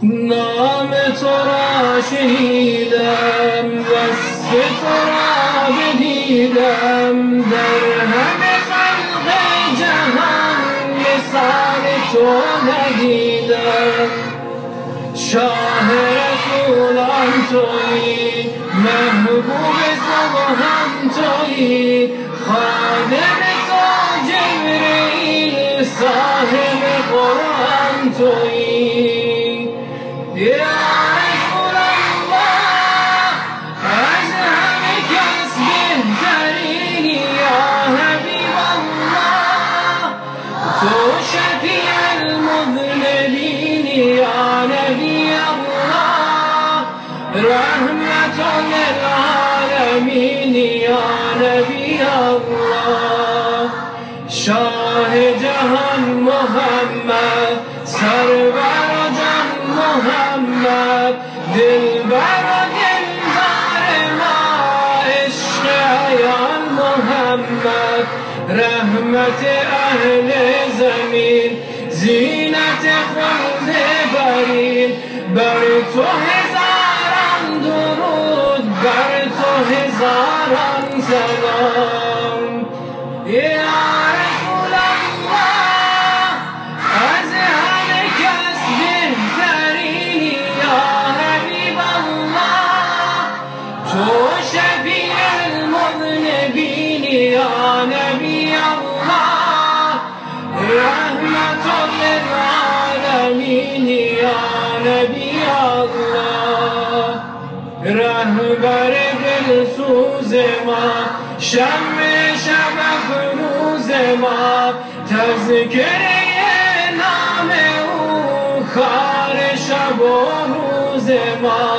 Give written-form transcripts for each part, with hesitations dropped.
نام تو را شنیدم وصف تو را بدیدم در همه خلق جهان مثال تو ندیدم شاه رسولان تویی محبوب سبحان تویی خادم تو جبرئیل صاحب قرآن تویی یا رسول الله از همه کس بهترینی یا حبیب الله تو شفیع المذنبین یا نبی الله رحمت للعالمین یا نبی الله شاه جهان محمد سرور محمد دلبر و دلدار ما عشق عیان محمد رحمت اهل زمین زینت خلد برین بر تو هزاران درود بر تو هزاران سلام یا رسول الله از همه کس بهترینی یا حبیب الله تو شفیع المذنبین یا نبی الله رحمت للعالمین یا نبی الله رهبر دلسوز ما شمع شب افروز ما تذکره نام او کار شب و روز ما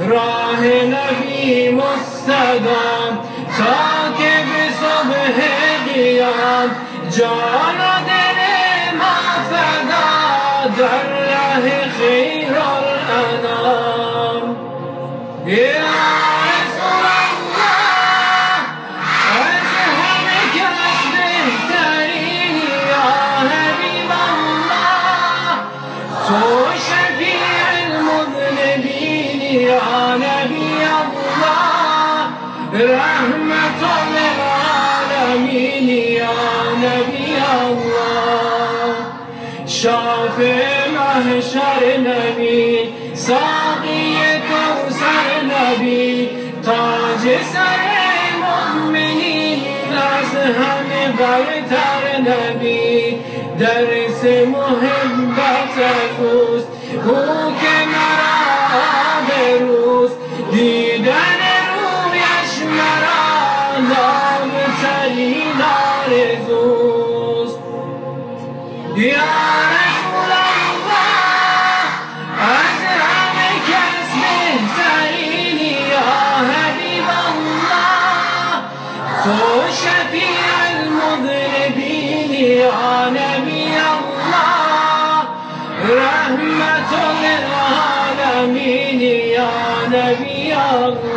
راه نبی مستدام تا که به صبح قیام جان و دل ما فدا در ره خیر الانام یا رسول الله از همه کس بهترینی یا حبیب الله تو شفیع المذنبین یا نبی الله رحمت للعالمین یا نبی الله شافع محشر نبی ساقی کوثر نبی تاج سر مؤمنین از همه برتر نبی درس محبت افروز او که مرا بروست دیدن رویش مرا نامترین آرزوست یا رسول الله از همه کس بهترینی یا حبیب الله تو شفیع المذنبین یا نبی الله رحمت للعالمین یا نبی الله